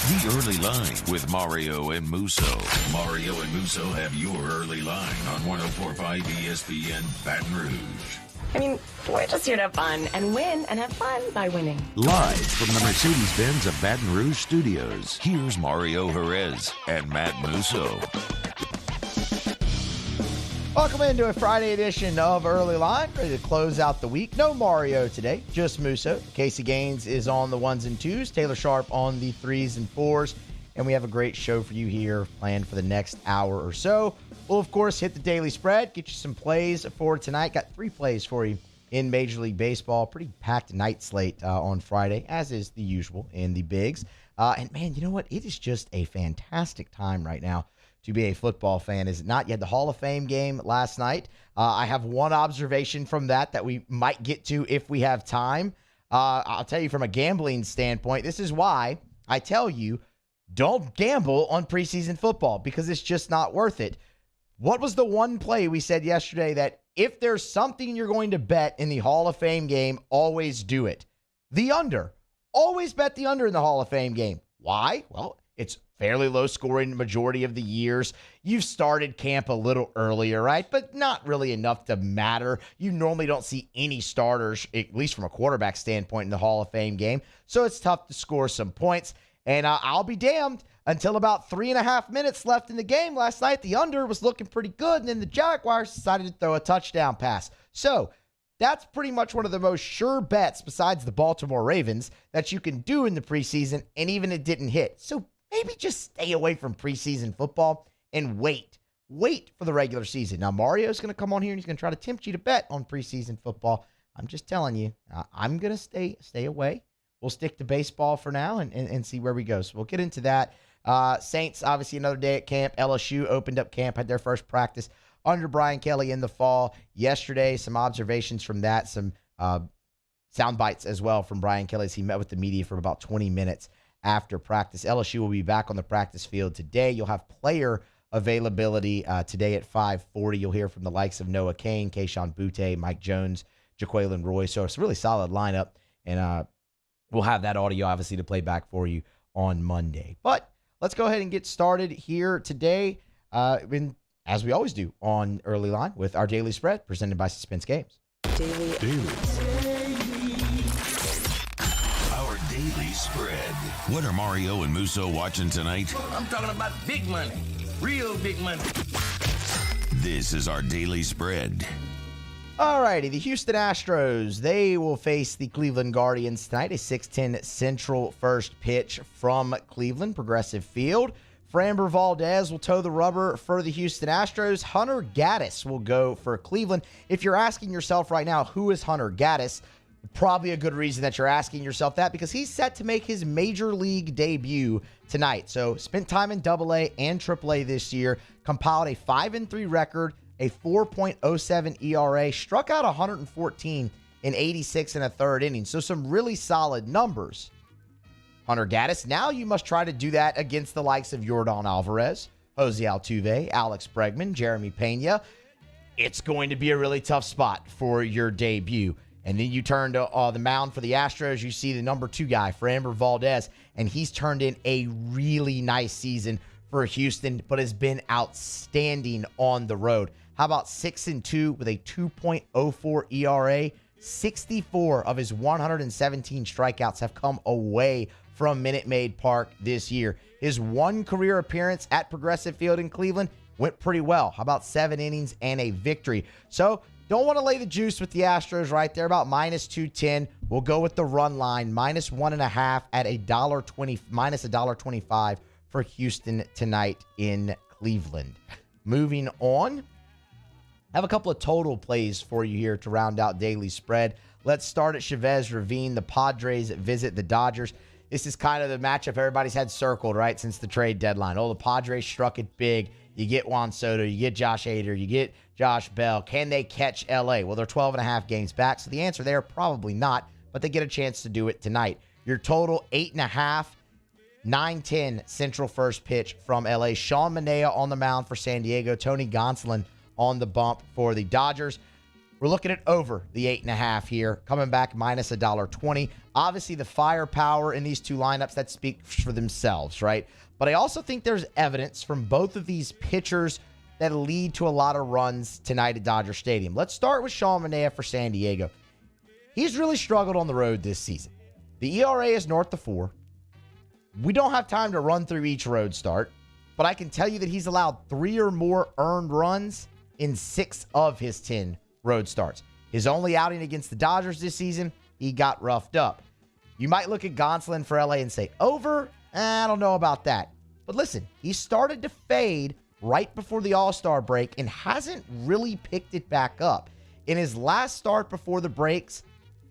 The Early Line with Mario and Musso. Mario and Musso have your early line on 104.5 ESPN Baton Rouge. I mean, we're just here to have fun and win and have fun by winning. Live from the Mercedes-Benz of Baton Rouge studios, here's Mario Jerez and Matt Musso. Welcome into a Friday edition of Early Line, ready to close out the week. No Mario today, just Musso. Casey Gaines is on the ones and twos, Taylor Sharp on the threes and fours, and we have a great show for you here planned for the next hour or so. We'll, of course, hit the daily spread, get you some plays for tonight. Got 3 plays for you in Major League Baseball. Pretty packed night slate on Friday, as is the usual in the bigs. And, man, you know what? It is just a fantastic time right now to be a football fan, is it not? You had the Hall of Fame game last night. I have one observation from that we might get to if we have time. I'll tell you from a gambling standpoint, this is why I tell you, don't gamble on preseason football because it's just not worth it. What was the one play we said yesterday that if there's something you're going to bet in the Hall of Fame game, always do it? The under. Always bet the under in the Hall of Fame game. Why? Well, it's fairly low scoring the majority of the years. You've started camp a little earlier, right? But not really enough to matter. You normally don't see any starters, at least from a quarterback standpoint, in the Hall of Fame game. So it's tough to score some points. And I'll be damned, until about 3.5 minutes left in the game last night, the under was looking pretty good. And then the Jaguars decided to throw a touchdown pass. So that's pretty much one of the most sure bets besides the Baltimore Ravens that you can do in the preseason. And even it didn't hit. So maybe just stay away from preseason football and wait for the regular season. Now, Mario's going to come on here and he's going to try to tempt you to bet on preseason football. I'm just telling you, I'm going to stay away. We'll stick to baseball for now and see where we go. So we'll get into that. Saints, obviously another day at camp. LSU opened up camp, had their first practice under Brian Kelly in the fall. Yesterday, some observations from that, some sound bites as well from Brian Kelly as he met with the media for about 20 minutes after practice. LSU will be back on the practice field today. You'll have player availability today at 5:40. You'll hear from the likes of Noah Cain, Kayshon Boutte, Mike Jones, Jaquelin Roy. So it's a really solid lineup, and we'll have that audio, obviously, to play back for you on Monday. But let's go ahead and get started here today, as we always do on Early Line, with our daily spread presented by Suspense Games. Daily spread. What are Mario and Musso watching tonight? I'm talking about big money. Real big money. This is our daily spread. Alrighty, the Houston Astros, they will face the Cleveland Guardians tonight, a 6:10 Central first pitch from Cleveland, Progressive Field. Framber Valdez will toe the rubber for the Houston Astros. Hunter Gaddis will go for Cleveland. If you're asking yourself right now, who is Hunter Gaddis? Probably a good reason that you're asking yourself that, because he's set to make his major league debut tonight. So spent time in AA and AAA this year, compiled a 5-3 record, a 4.07 ERA, struck out 114 in 86 and a third innings. So some really solid numbers. Hunter Gaddis, now you must try to do that against the likes of Yordan Alvarez, Jose Altuve, Alex Bregman, Jeremy Pena. It's going to be a really tough spot for your debut. And then you turn to the mound for the Astros. You see the number 2 guy, Framber Valdez, and he's turned in a really nice season for Houston, but has been outstanding on the road. How about 6-2 with a 2.04 ERA? 64 of his 117 strikeouts have come away from Minute Maid Park this year. His one career appearance at Progressive Field in Cleveland went pretty well. How about 7 innings and a victory? So don't want to lay the juice with the Astros right there, about minus 210. We'll go with the run line, minus 1.5 at $1.20, minus $1.25 for Houston tonight in Cleveland. Moving on, I have a couple of total plays for you here to round out daily spread. Let's start at Chavez Ravine. The Padres visit the Dodgers. This is kind of the matchup everybody's had circled, right, since the trade deadline. Oh, the Padres struck it big. You get Juan Soto, you get Josh Hader, you get Josh Bell. Can they catch L.A.? Well, they're 12.5 games back, so the answer there, probably not, but they get a chance to do it tonight. Your total, 8.5, 9-10 Central first pitch from L.A. Sean Manaea on the mound for San Diego. Tony Gonsolin on the bump for the Dodgers. We're looking at over the 8.5 here, coming back minus $1.20. Obviously, the firepower in these two lineups, that speaks for themselves, right? But I also think there's evidence from both of these pitchers that lead to a lot of runs tonight at Dodger Stadium. Let's start with Sean Manaea for San Diego. He's really struggled on the road this season. The ERA is north of 4. We don't have time to run through each road start, but I can tell you that he's allowed 3 or more earned runs in 6 of his 10 road starts. His only outing against the Dodgers this season, he got roughed up. You might look at Gonsolin for LA and say, over? I don't know about that. But listen, he started to fade right before the All-Star break and hasn't really picked it back up. In his last start before the breaks,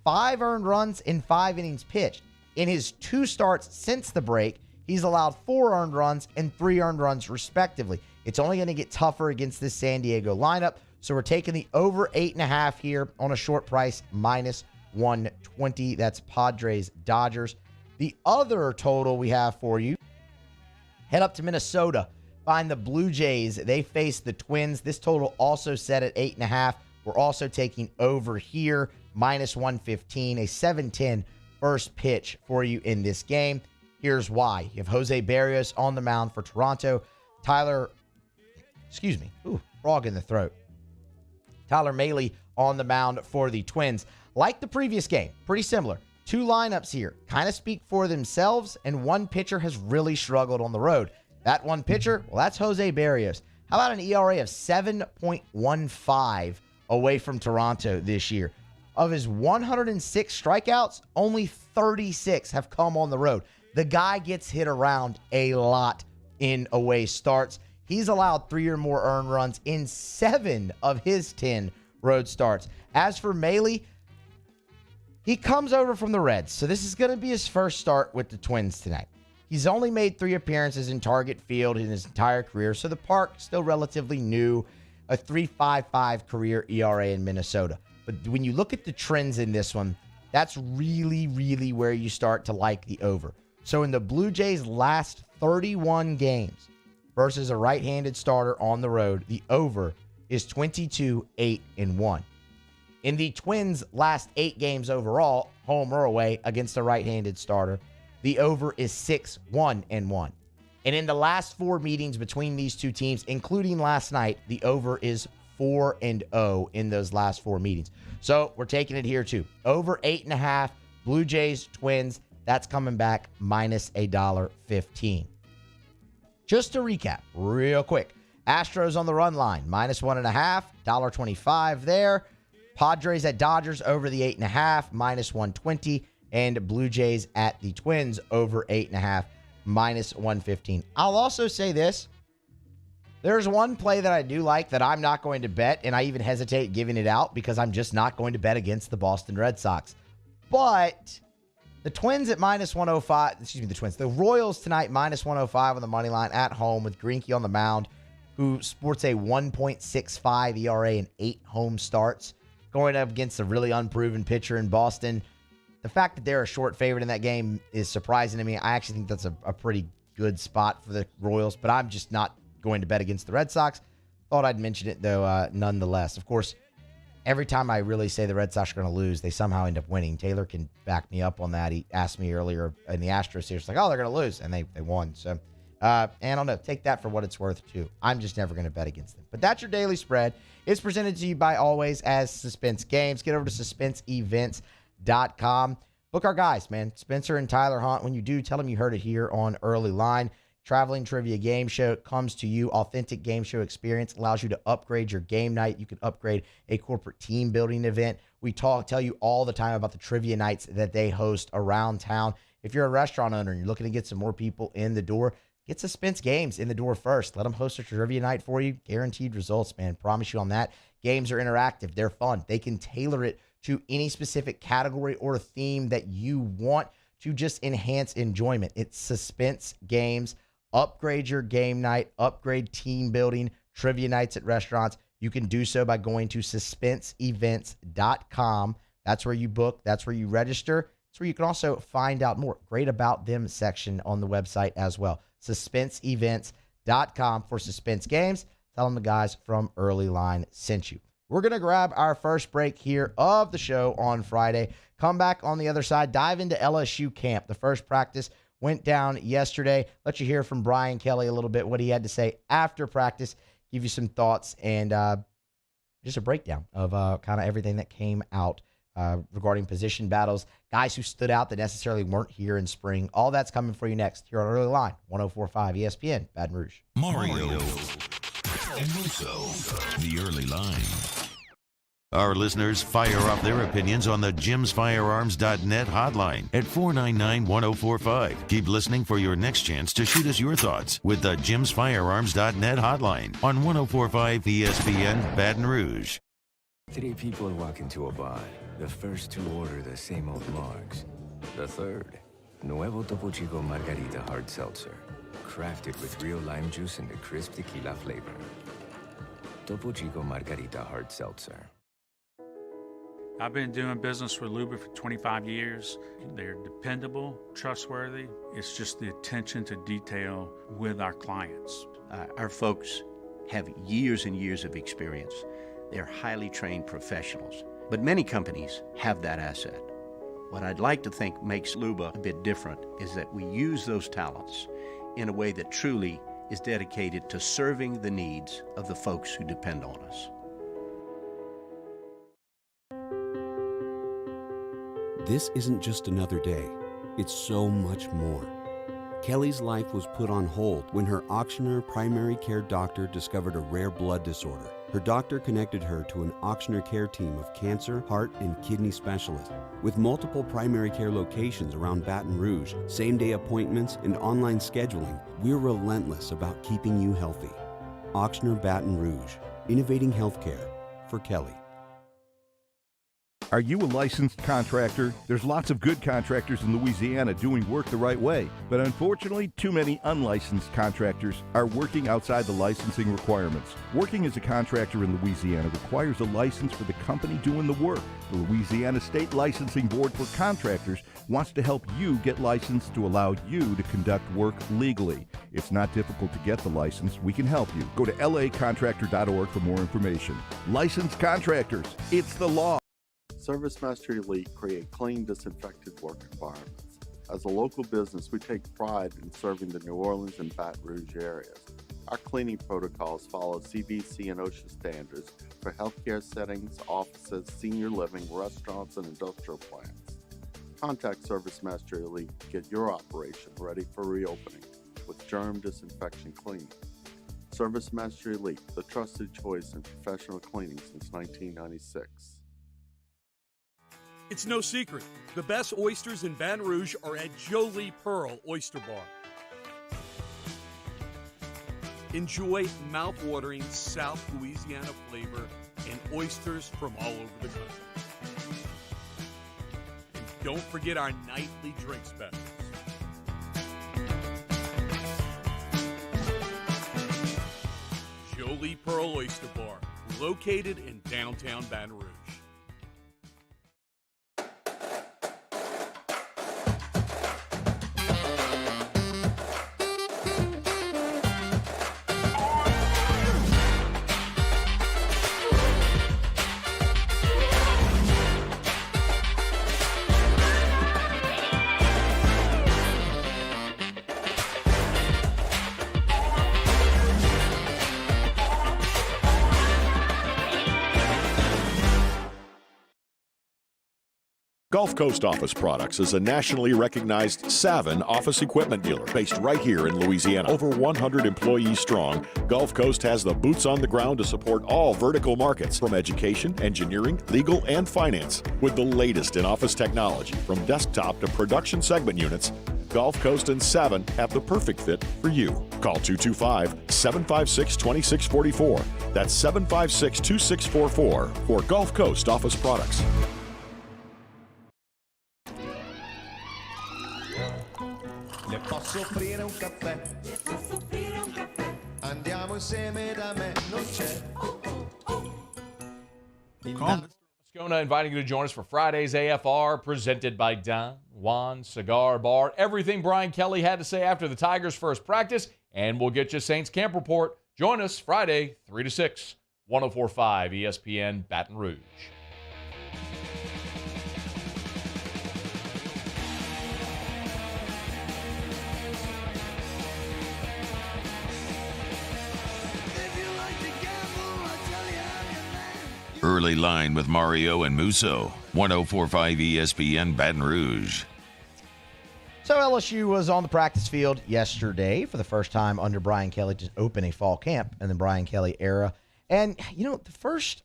5 earned runs in 5 innings pitched. In his 2 starts since the break, he's allowed 4 earned runs and 3 earned runs respectively. It's only going to get tougher against this San Diego lineup. So we're taking the over 8.5 here on a short price, minus 120. That's Padres Dodgers. The other total we have for you, head up to Minnesota. Find the Blue Jays. They face the Twins. This total also set at 8.5. We're also taking over here, minus 115, a 7-10 first pitch for you in this game. Here's why. You have Jose Barrios on the mound for Toronto. Tyler Mahle on the mound for the Twins. Like the previous game, pretty similar. 2 lineups here kind of speak for themselves, and one pitcher has really struggled on the road. That one pitcher, well, that's Jose Barrios. How about an ERA of 7.15 away from Toronto this year? Of his 106 strikeouts, only 36 have come on the road. The guy gets hit around a lot in away starts. He's allowed 3 or more earned runs in 7 of his 10 road starts. As for Mahle, he comes over from the Reds, so this is going to be his first start with the Twins tonight. He's only made 3 appearances in Target Field in his entire career, so the park still relatively new, a 3.55 career ERA in Minnesota. But when you look at the trends in this one, that's really, really where you start to like the over. So in the Blue Jays' last 31 games versus a right-handed starter on the road, the over is 22-8-1. In the Twins' last 8 games overall, home or away, against a right-handed starter, the over is 6-1-1. And in the last 4 meetings between these two teams, including last night, the over is 4-0 in those last 4 meetings. So we're taking it here too. Over 8.5, Blue Jays, Twins, that's coming back minus $1.15. Just to recap real quick, Astros on the run line, minus 1.5, $1.25 there. Padres at Dodgers over the 8.5, minus 120. And Blue Jays at the Twins over 8.5, minus 115. I'll also say this. There's one play that I do like that I'm not going to bet, and I even hesitate giving it out because I'm just not going to bet against the Boston Red Sox. But the Twins at minus 105, the Royals tonight minus 105 on the money line at home with Greinke on the mound, who sports a 1.65 ERA and 8 home starts, going up against a really unproven pitcher in Boston. The fact that they're a short favorite in that game is surprising to me. I actually think that's a pretty good spot for the Royals, but I'm just not going to bet against the Red Sox. Thought I'd mention it, though, nonetheless. Of course, every time I really say the Red Sox are going to lose, they somehow end up winning. Taylor can back me up on that. He asked me earlier in the Astros series, like, oh, they're going to lose, and they won. So, and I don't know, take that for what it's worth, too. I'm just never going to bet against them. But that's your daily spread. It's presented to you by always as Suspense Games. Get over to suspenseevents.com. Book our guys, man. Spencer and Tyler Hunt. When you do, tell them you heard it here on Early Line. Traveling Trivia Game Show comes to you. Authentic game show experience allows you to upgrade your game night. You can upgrade a corporate team building event. We tell you all the time about the trivia nights that they host around town. If you're a restaurant owner and you're looking to get some more people in the door, get Suspense Games in the door first. Let them host a trivia night for you. Guaranteed results, man. Promise you on that. Games are interactive. They're fun. They can tailor it to any specific category or theme that you want to just enhance enjoyment. It's Suspense Games. Upgrade your game night, upgrade team building, trivia nights at restaurants. You can do so by going to suspenseevents.com. That's where you book. That's where you register. That's where you can also find out more. Great About Them section on the website as well. Suspenseevents.com for Suspense Games. Tell them the guys from Early Line sent you. We're going to grab our first break here of the show on Friday. Come back on the other side, dive into LSU camp. The first practice went down yesterday. Let you hear from Brian Kelly a little bit, what he had to say after practice, give you some thoughts, and just a breakdown of kind of everything that came out regarding position battles, guys who stood out that necessarily weren't here in spring. All that's coming for you next here on Early Line, 104.5 ESPN, Baton Rouge. Mario and Musso, the Early Line. Our listeners fire off their opinions on the jimsfirearms.net hotline at 499-1045. Keep listening for your next chance to shoot us your thoughts with the jimsfirearms.net hotline on 104.5 ESPN Baton Rouge. 3 people walk into a bar. The first 2 order the same old margs. The third, Nuevo Topo Chico Margarita Hard Seltzer. Crafted with real lime juice and a crisp tequila flavor. Topo Chico Margarita Hard Seltzer. I've been doing business with Luba for 25 years. They're dependable, trustworthy. It's just the attention to detail with our clients. Our folks have years and years of experience. They're highly trained professionals, but many companies have that asset. What I'd like to think makes Luba a bit different is that we use those talents in a way that truly is dedicated to serving the needs of the folks who depend on us. This isn't just another day. It's so much more. Kelly's life was put on hold when her auctioneer primary care doctor discovered a rare blood disorder. Her doctor connected her to an auctioneer care team of cancer, heart, and kidney specialists. With multiple primary care locations around Baton Rouge, same-day appointments, and online scheduling, we're relentless about keeping you healthy. Auctioneer Baton Rouge, innovating healthcare for Kelly. Are you a licensed contractor? There's lots of good contractors in Louisiana doing work the right way, but unfortunately, too many unlicensed contractors are working outside the licensing requirements. Working as a contractor in Louisiana requires a license for the company doing the work. The Louisiana State Licensing Board for Contractors wants to help you get licensed to allow you to conduct work legally. It's not difficult to get the license. We can help you. Go to lacontractor.org for more information. Licensed contractors, it's the law. ServiceMaster Elite create clean, disinfected work environments. As a local business, we take pride in serving the New Orleans and Baton Rouge areas. Our cleaning protocols follow CDC and OSHA standards for healthcare settings, offices, senior living, restaurants, and industrial plants. Contact ServiceMaster Elite to get your operation ready for reopening with germ disinfection cleaning. ServiceMaster Elite, the trusted choice in professional cleaning since 1996. It's no secret. The best oysters in Baton Rouge are at Jolie Pearl Oyster Bar. Enjoy mouth-watering South Louisiana flavor and oysters from all over the country. And don't forget our nightly drink specials. Jolie Pearl Oyster Bar, located in downtown Baton Rouge. Gulf Coast Office Products is a nationally recognized Savin office equipment dealer based right here in Louisiana. Over 100 employees strong, Gulf Coast has the boots on the ground to support all vertical markets, from education, engineering, legal, and finance. With the latest in office technology, from desktop to production segment units, Gulf Coast and Savin have the perfect fit for you. Call 225-756-2644. That's 756-2644 for Gulf Coast Office Products. Le posso offrire un caffè? Le posso offrire un caffè? Andiamo insieme da me, non c'è. Moscona inviting you to join us for Friday's AFR, presented by Don Juan Cigar Bar. Everything Brian Kelly had to say after the Tigers' first practice, and we'll get you Saints camp report. Join us Friday, 3 to 6. 104.5 ESPN Baton Rouge. Early Line with Mario and Musso. 104.5 ESPN Baton Rouge. So LSU was on the practice field yesterday for the first time under Brian Kelly to open a fall camp in the Brian Kelly era. And, the first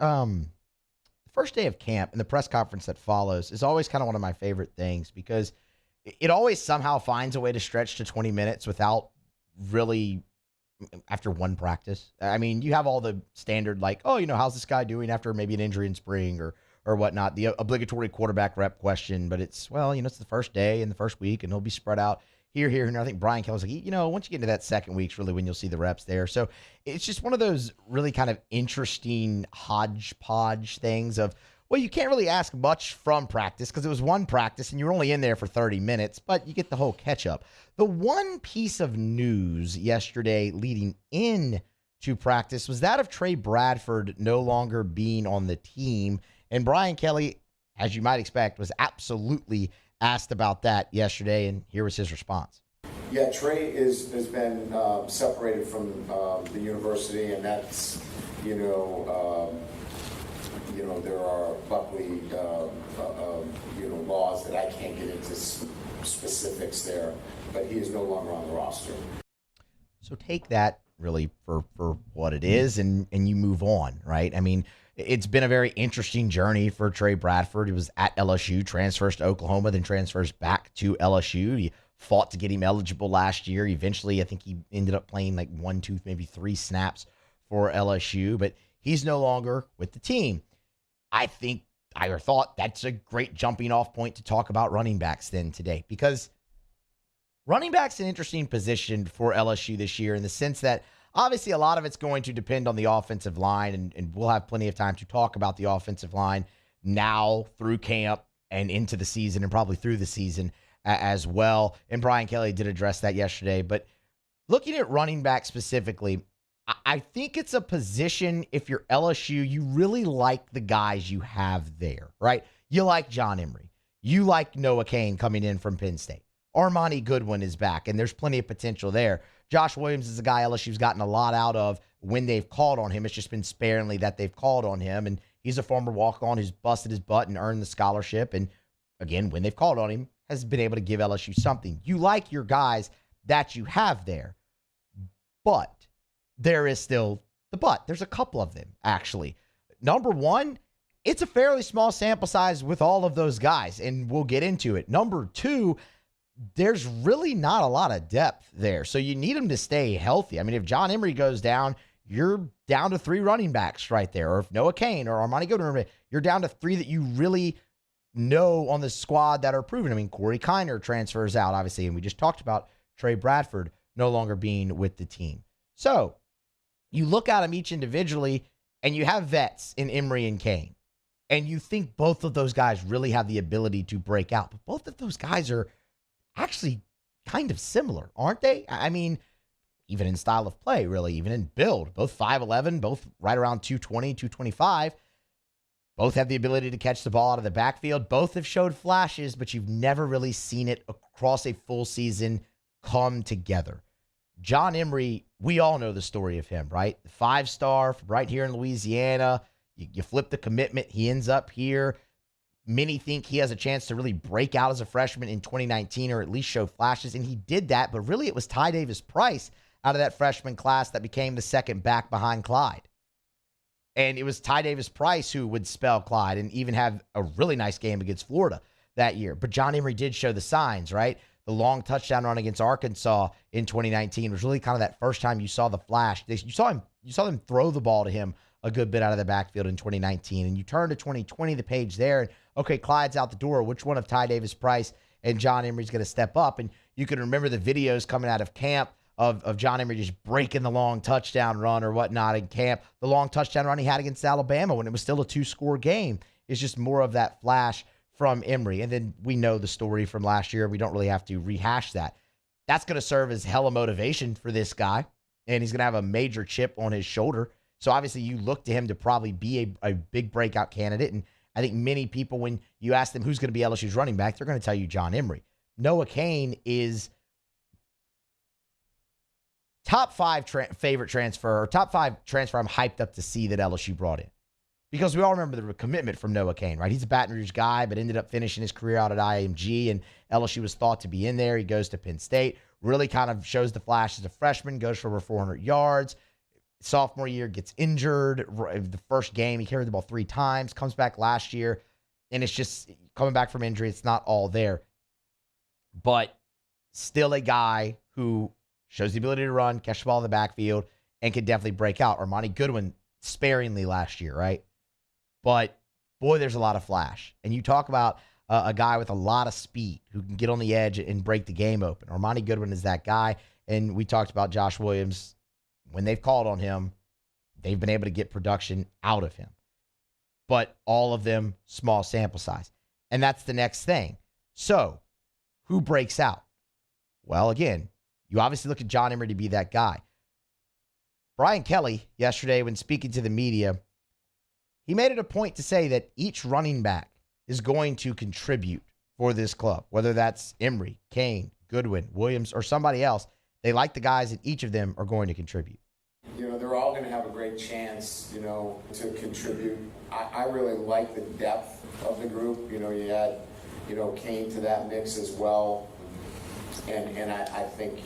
day of camp and the press conference that follows is always kind of one of my favorite things because it always somehow finds a way to stretch to 20 minutes without really after one practice. I mean, you have all the standard like, how's this guy doing after maybe an injury in spring or whatnot, the obligatory quarterback rep question, but it's the first day and the first week, and it'll be spread out here, and I think Brian Kelly's like, once you get into that second week's really when you'll see the reps there. So it's just one of those really kind of interesting hodgepodge things of, well, you can't really ask much from practice because it was one practice and you were only in there for 30 minutes, but you get the whole catch up. The one piece of news yesterday leading in to practice was that of Trey Bradford no longer being on the team. And Brian Kelly, as you might expect, was absolutely asked about that yesterday, and here was his response. Yeah, Trey has been separated from the university, and that's, there are Buckley, laws that I can't get into specifics there, but he is no longer on the roster. So take that really for what it is, and you move on, right? I mean, it's been a very interesting journey for Trey Bradford. He was at LSU, transfers to Oklahoma, then transfers back to LSU. He fought to get him eligible last year. Eventually, I think he ended up playing like 1, 2, maybe 3 snaps for LSU, but he's no longer with the team. I thought that's a great jumping off point to talk about running backs then today, because running back's an interesting position for LSU this year in the sense that obviously a lot of it's going to depend on the offensive line, and we'll have plenty of time to talk about the offensive line now through camp and into the season and probably through the season as well. And Brian Kelly did address that yesterday. But looking at running back specifically, I think it's a position, if you're LSU, you really like the guys you have there, right? You like John Emery. You like Noah Cain coming in from Penn State. Armani Goodwin is back, and there's plenty of potential there. Josh Williams is a guy LSU's gotten a lot out of when they've called on him. It's just been sparingly that they've called on him, and he's a former walk-on who's busted his butt and earned the scholarship, and again, when they've called on him, has been able to give LSU something. You like your guys that you have there, but there is still the but. There's a couple of them, actually. Number one, it's a fairly small sample size with all of those guys, and we'll get into it. Number two, there's really not a lot of depth there, so you need them to stay healthy. I mean, if John Emery goes down, you're down to 3 running backs right there, or if Noah Cain or Armani Goodwin, you're down to 3 that you really know on the squad that are proven. I mean, Corey Kiner transfers out, obviously, and we just talked about Trey Bradford no longer being with the team. So you look at them each individually, and you have vets in Emery and Cain, and you think both of those guys really have the ability to break out, but both of those guys are actually kind of similar, aren't they? I mean, even in style of play, really, even in build, both 5'11", both right around 220, 225. Both have the ability to catch the ball out of the backfield. Both have showed flashes, but you've never really seen it across a full season come together. John Emery, we all know the story of him, right? The 5-star from right here in Louisiana. You flip the commitment, he ends up here. Many think he has a chance to really break out as a freshman in 2019 or at least show flashes, and he did that, but really it was Ty Davis-Price out of that freshman class that became the second back behind Clyde. And it was Ty Davis-Price who would spell Clyde and even have a really nice game against Florida that year. But John Emery did show the signs, right? The long touchdown run against Arkansas in 2019 was really kind of that first time you saw the flash. You saw them throw the ball to him a good bit out of the backfield in 2019. And you turn to 2020, the page there, and okay, Clyde's out the door. Which one of Ty Davis-Price and John Emery's going to step up? And you can remember the videos coming out of camp of John Emery just breaking the long touchdown run or whatnot in camp. The long touchdown run he had against Alabama when it was still a 2-score game is just more of that flash from Emery. And then we know the story from last year. We don't really have to rehash that. That's going to serve as hella motivation for this guy, and he's going to have a major chip on his shoulder So obviously you look to him to probably be a big breakout candidate. And I think many people, when you ask them who's going to be LSU's running back, they're going to tell you John Emery. Noah Cain is top 5 favorite transfer, or top 5 transfer I'm hyped up to see that LSU brought in. Because we all remember the commitment from Noah Cain, right? He's a Baton Rouge guy, but ended up finishing his career out at IMG, and LSU was thought to be in there. He goes to Penn State, really kind of shows the flash as a freshman, goes for over 400 yards. Sophomore year, gets injured. The first game, he carried the ball 3 times, comes back last year, and it's just coming back from injury. It's not all there. But still a guy who shows the ability to run, catch the ball in the backfield, and can definitely break out. Armani Goodwin sparingly last year, right? But, boy, there's a lot of flash. And you talk about a guy with a lot of speed who can get on the edge and break the game open. Armani Goodwin is that guy. And we talked about Josh Williams. When they've called on him, they've been able to get production out of him. But all of them, small sample size. And that's the next thing. So, who breaks out? Well, again, you obviously look at John Emery to be that guy. Brian Kelly, yesterday, when speaking to the media, he made it a point to say that each running back is going to contribute for this club, whether that's Emery, Cain, Goodwin, Williams, or somebody else. They like the guys, and each of them are going to contribute. They're all going to have a great chance, to contribute. I really like the depth of the group. You add, Cain to that mix as well. And I think,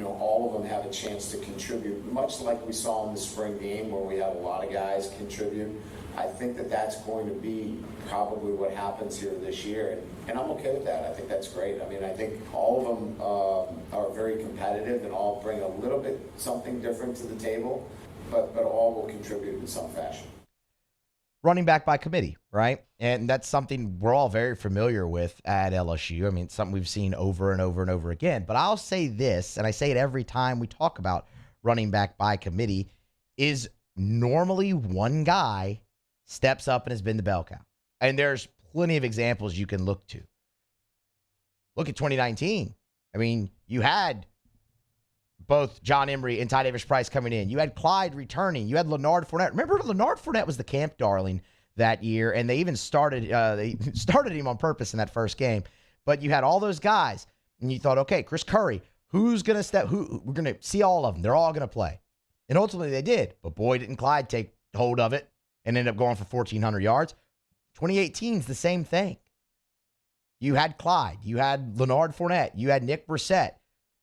all of them have a chance to contribute, much like we saw in the spring game where we had a lot of guys contribute. I think that's going to be probably what happens here this year, and I'm okay with that. I think that's great. I mean, I think all of them are very competitive and all bring a little bit something different to the table, but all will contribute in some fashion. Running back by committee, right? And that's something we're all very familiar with at LSU. I mean, it's something we've seen over and over and over again. But I'll say this, and I say it every time we talk about running back by committee, is normally one guy steps up and has been the bell cow. And there's plenty of examples you can look to. Look at 2019. I mean, you had both John Emery and Ty Davis-Price coming in. You had Clyde returning. You had Leonard Fournette. Remember, Leonard Fournette was the camp darling that year, and they even started him on purpose in that first game. But you had all those guys, and you thought, okay, Chris Curry, who's going to step? We're going to see all of them. They're all going to play. And ultimately they did. But boy, didn't Clyde take hold of it and ended up going for 1,400 yards. 2018 is the same thing. You had Clyde. You had Leonard Fournette. You had Nick Brissett.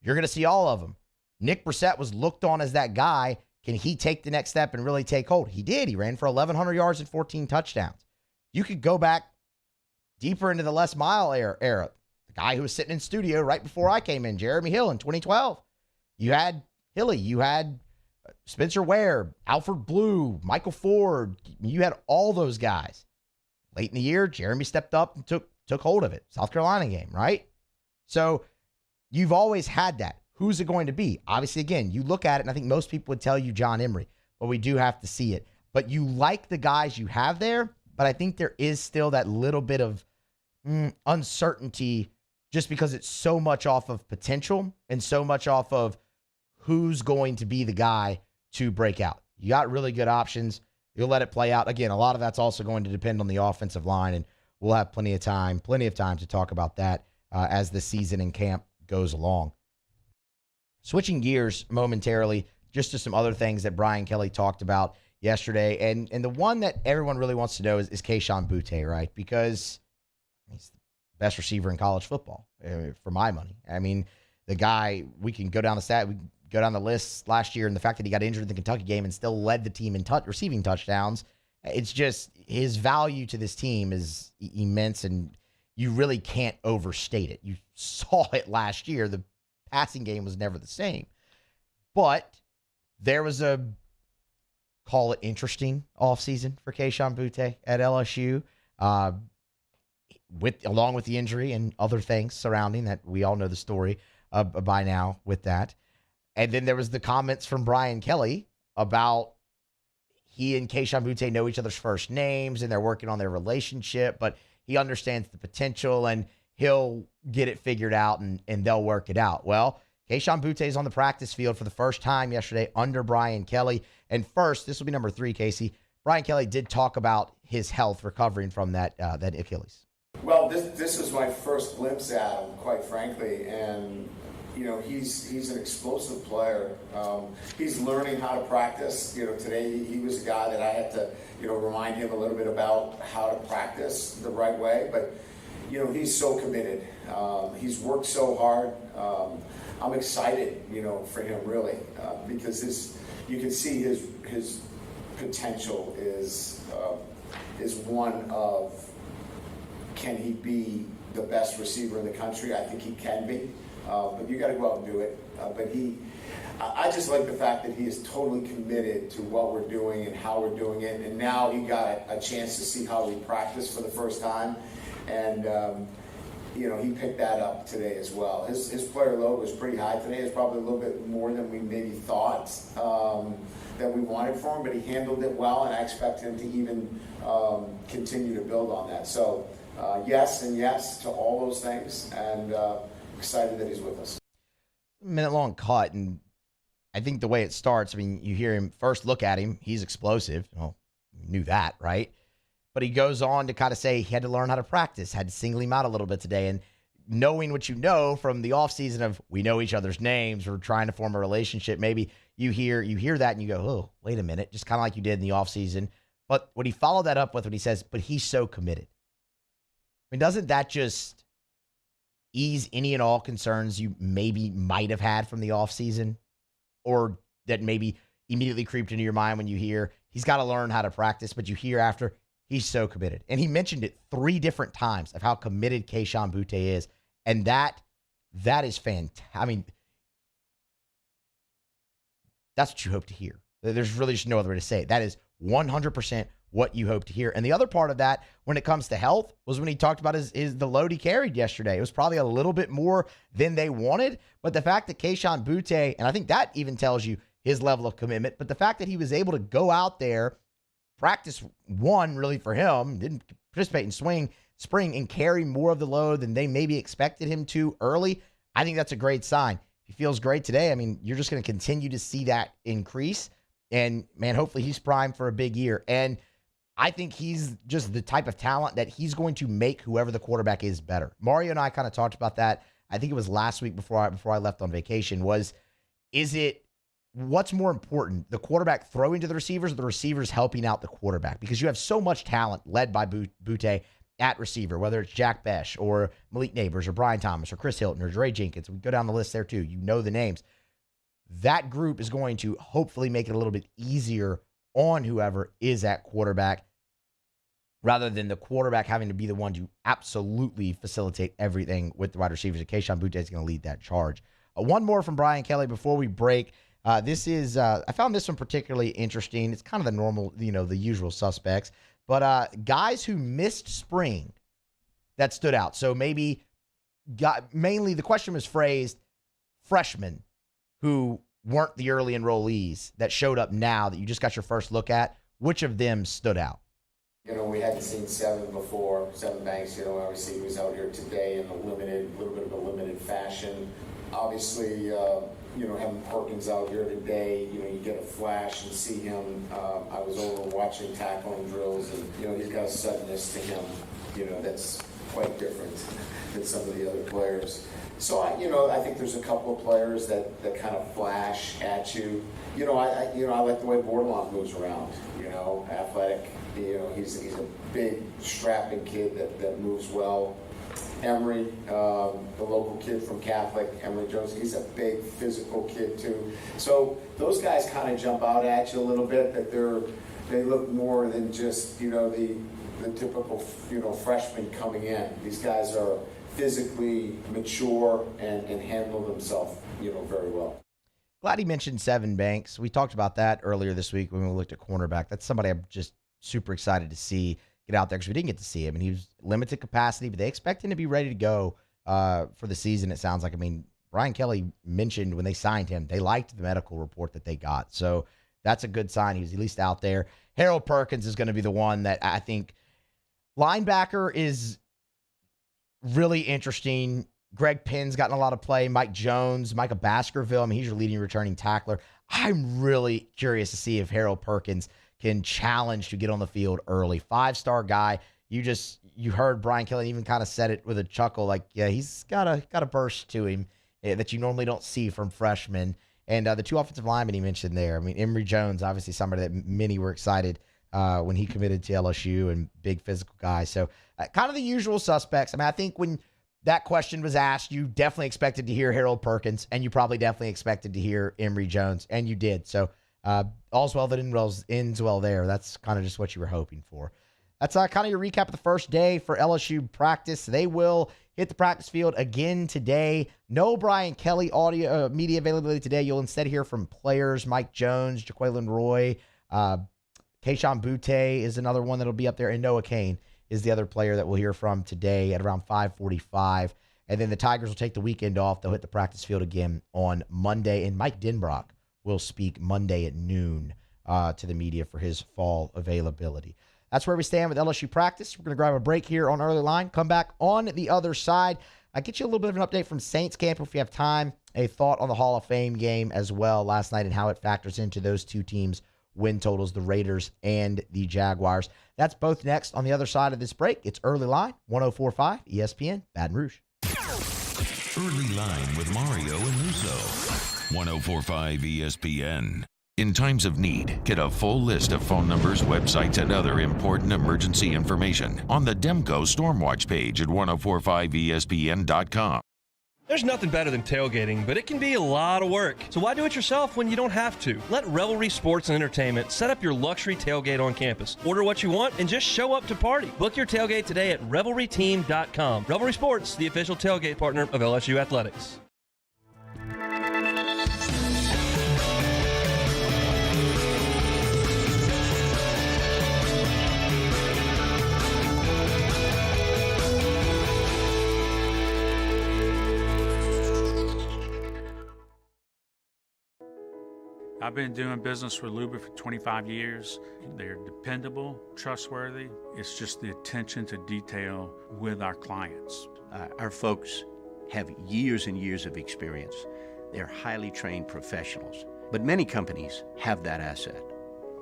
You're going to see all of them. Nick Brissett was looked on as that guy. Can he take the next step and really take hold? He did. He ran for 1,100 yards and 14 touchdowns. You could go back deeper into the Les Miles era. The guy who was sitting in studio right before I came in, Jeremy Hill, in 2012. You had Hilly. You had Spencer Ware, Alfred Blue, Michael Ford. You had all those guys. Late in the year, Jeremy stepped up and took hold of it. South Carolina game, right? So you've always had that. Who's it going to be? Obviously, again, you look at it, and I think most people would tell you John Emery, but we do have to see it. But you like the guys you have there, but I think there is still that little bit of uncertainty just because it's so much off of potential and so much off of who's going to be the guy to break out. You got really good options. You'll let it play out. Again, a lot of that's also going to depend on the offensive line, and we'll have plenty of time to talk about that as the season and camp goes along. Switching gears momentarily, just to some other things that Brian Kelly talked about yesterday. And the one that everyone really wants to know is Kayshon Boutte, right? Because he's the best receiver in college football, for my money. I mean, the guy, we can go down the list last year, and the fact that he got injured in the Kentucky game and still led the team in receiving touchdowns. It's just his value to this team is immense, and you really can't overstate it. You saw it last year. The passing game was never the same. But there was a, call it interesting, offseason for Kayshon Boutte at LSU, along with the injury and other things surrounding that. We all know the story by now with that. And then there was the comments from Brian Kelly about he and Kayshon Boutte know each other's first names and they're working on their relationship, but he understands the potential and he'll get it figured out and they'll work it out. Well, Kayshon Boutte is on the practice field for the first time yesterday under Brian Kelly. And first, this will be number 3, Casey. Brian Kelly did talk about his health recovering from that Achilles. Well, this is my first glimpse at him, quite frankly, and he's an explosive player. He's learning how to practice. Today he was a guy that I had to remind him a little bit about how to practice the right way. But he's so committed. He's worked so hard. I'm excited, for him really, because you can see his potential is one of, can he be the best receiver in the country? I think he can be, but you got to go out and do it. I just like the fact that he is totally committed to what we're doing and how we're doing it. And now he got a chance to see how we practice for the first time, and he picked that up today as well. His player load was pretty high today. It's probably a little bit more than we maybe thought that we wanted for him, but he handled it well, and I expect him to even continue to build on that. So yes and yes to all those things, and excited that he's with us. Minute-long cut, and I think the way it starts, you hear him first look at him, he's explosive. Well, you knew that, right? But he goes on to kind of say he had to learn how to practice, had to single him out a little bit today. And knowing what you know from the offseason of we know each other's names, we're trying to form a relationship, maybe you hear that and you go, oh, wait a minute, just kind of like you did in the offseason. But what he followed that up with when he says, but he's so committed. Doesn't that just ease any and all concerns you maybe might have had from the offseason, or that maybe immediately creeped into your mind when you hear he's got to learn how to practice, but you hear after he's so committed. And he mentioned it 3 different times of how committed Kayshon Boutte is. And that is fantastic. That's what you hope to hear. There's really just no other way to say it. That is 100% what you hope to hear. And the other part of that, when it comes to health, was when he talked about the load he carried yesterday. It was probably a little bit more than they wanted, but the fact that Kayshon Boutte, and I think that even tells you his level of commitment, but the fact that he was able to go out there, practice one really for him, didn't participate in spring, and carry more of the load than they maybe expected him to early, I think that's a great sign. If he feels great today, you're just going to continue to see that increase. And, man, hopefully he's primed for a big year. And I think he's just the type of talent that he's going to make whoever the quarterback is better. Mario and I kind of talked about that. I think it was last week before I left on vacation. What's more important, the quarterback throwing to the receivers or the receivers helping out the quarterback? Because you have so much talent led by Boutte at receiver, whether it's Jack Besh or Malik Neighbors or Brian Thomas or Chris Hilton or Dre Jenkins. We go down the list there too. You know the names. That group is going to hopefully make it a little bit easier on whoever is at quarterback, rather than the quarterback having to be the one to absolutely facilitate everything with the wide receivers. Kayshon Boutte is going to lead that charge. One more from Brian Kelly before we break. This is, I found this one particularly interesting. It's kind of the normal, the usual suspects, but guys who missed spring that stood out. So mainly the question was phrased, freshmen who weren't the early enrollees that showed up now that you just got your first look at. Which of them stood out? We hadn't seen Seven before. Seven Banks, obviously he was out here today in a little bit of a limited fashion. Obviously, having Perkins out here today, you get a flash and see him. I was over watching tackling drills, and, he's got a suddenness to him, that's quite different than some of the other players. So, I think there's a couple of players that kind of flash at you. I like the way Bordelon moves around, athletic. He's a big, strapping kid that moves well. Emory, the local kid from Catholic, Emory Jones, he's a big physical kid too. So those guys kind of jump out at you a little bit, that they look more than just, the typical, freshman coming in. These guys are physically mature and handle themselves, very well. Glad he mentioned Seven Banks. We talked about that earlier this week when we looked at cornerback. That's somebody I'm just super excited to see get out there, because we didn't get to see him, and he was limited capacity, but they expect him to be ready to go for the season, it sounds like. Brian Kelly mentioned when they signed him, they liked the medical report that they got. So that's a good sign. He was at least out there. Harold Perkins is going to be the one that I think linebacker is really interesting. Greg Pinn's gotten a lot of play. Mike Jones, Micah Baskerville. I mean, he's your leading returning tackler. I'm really curious to see if Harold Perkins can challenge to get on the field early. 5-star guy. You heard Brian Kelly even kind of said it with a chuckle, like, yeah, he's got a burst to him that you normally don't see from freshmen. And the 2 offensive linemen he mentioned there. I mean, Emory Jones, obviously somebody that many were excited when he committed to LSU, and big physical guy. So kind of the usual suspects. I mean, I think when that question was asked, you definitely expected to hear Harold Perkins, and you probably definitely expected to hear Emory Jones, and you did. So all's well that ends well there. That's kind of just what you were hoping for. That's kind of your recap of the first day for LSU practice. They will hit the practice field again today. No Brian Kelly audio media availability today. You'll instead hear from players Mike Jones, Jaquelin Roy, Keyshawn Butte is another one that'll be up there, and Noah Kane is the other player that we'll hear from today at around 5:45. And then the Tigers will take the weekend off. They'll hit the practice field again on Monday, and Mike Denbrock will speak Monday at noon to the media for his fall availability. That's where we stand with LSU practice. We're going to grab a break here on Early Line. Come back on the other side. I'll get you a little bit of an update from Saints camp if you have time. A thought on the Hall of Fame game as well last night and how it factors into those two teams' win totals, the Raiders and the Jaguars. That's both next on the other side of this break. It's Early Line, 104.5 ESPN, Baton Rouge. Early Line with Mario and Musso. 104.5 ESPN. In times of need, get a full list of phone numbers, websites, and other important emergency information on the Demco Stormwatch page at 1045ESPN.com. There's nothing better than tailgating, but it can be a lot of work. So why do it yourself when you don't have to? Let Revelry Sports and Entertainment set up your luxury tailgate on campus. Order what you want and just show up to party. Book your tailgate today at revelryteam.com. Revelry Sports, the official tailgate partner of LSU Athletics. I've been doing business with Luba for 25 years. They're dependable, trustworthy. It's just the attention to detail with our clients. Our folks have years and years of experience. They're highly trained professionals. But many companies have that asset.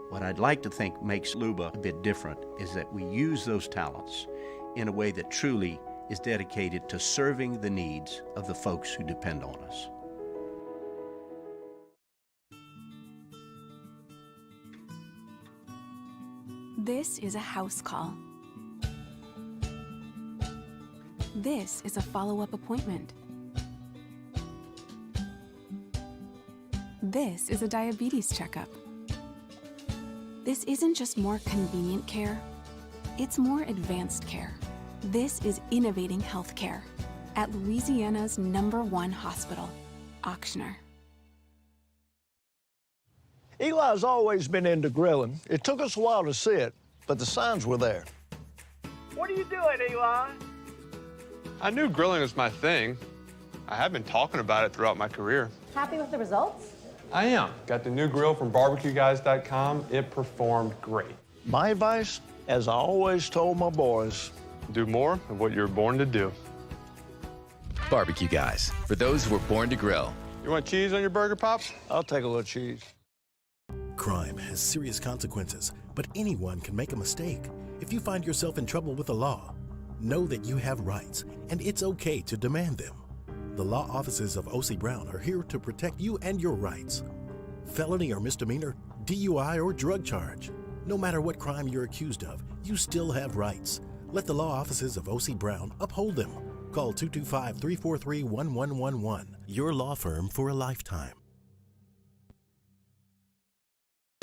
What I'd like to think makes Luba a bit different is that we use those talents in a way that truly is dedicated to serving the needs of the folks who depend on us. This is a house call. This is a follow-up appointment. This is a diabetes checkup. This isn't just more convenient care, it's more advanced care. This is innovating healthcare at Louisiana's #1 hospital, Auctioner. Eli's always been into grilling. It took us a while to see it, but the signs were there. What are you doing, Eli? I knew grilling was my thing. I have been talking about it throughout my career. Happy with the results? I am. Got the new grill from barbecueguys.com. It performed great. My advice, as I always told my boys, do more of what you were born to do. Barbecue Guys, for those who were born to grill. You want cheese on your burger, Pops? I'll take a little cheese. Crime has serious consequences, but anyone can make a mistake. If you find yourself in trouble with the law, know that you have rights, and it's okay to demand them. The law offices of O.C. Brown are here to protect you and your rights. Felony or misdemeanor, DUI or drug charge. No matter what crime you're accused of, you still have rights. Let the law offices of O.C. Brown uphold them. Call 225-343-1111. Your law firm for a lifetime.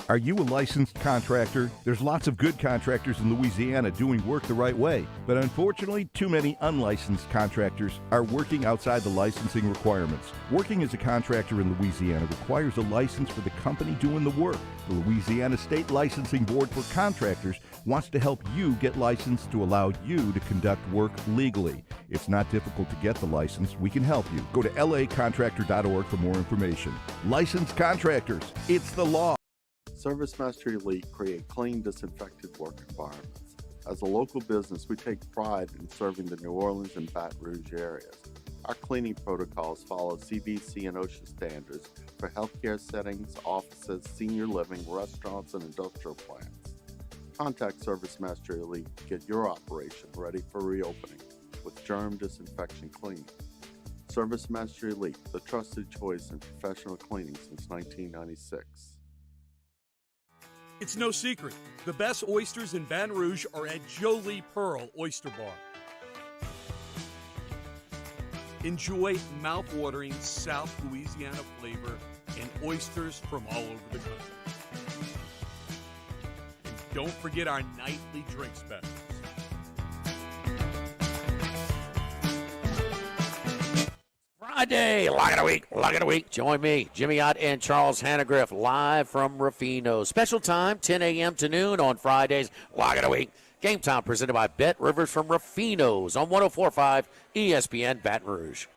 Are you a licensed contractor? There's lots of good contractors in Louisiana doing work the right way, but unfortunately, too many unlicensed contractors are working outside the licensing requirements. Working as a contractor in Louisiana requires a license for the company doing the work. The Louisiana State Licensing Board for Contractors wants to help you get licensed to allow you to conduct work legally. It's not difficult to get the license. We can help you. Go to lacontractor.org for more information. Licensed contractors, it's the law. ServiceMaster Elite create clean, disinfected work environments. As a local business, we take pride in serving the New Orleans and Baton Rouge areas. Our cleaning protocols follow CDC and OSHA standards for healthcare settings, offices, senior living, restaurants, and industrial plants. Contact Service Master Elite to get your operation ready for reopening with germ disinfection cleaning. Service Master Elite, the trusted choice in professional cleaning since 1996. It's no secret. The best oysters in Baton Rouge are at Jolie Pearl Oyster Bar. Enjoy mouth-watering South Louisiana flavor and oysters from all over the country. And don't forget our nightly drink specials. Friday, lock of the week. Join me, Jimmy Ott and Charles Hannegriff, live from Rufino. Special time, 10 a.m. to noon on Fridays, lock of the week. Game time presented by Bet Rivers from Rufino's on 104.5 ESPN Baton Rouge.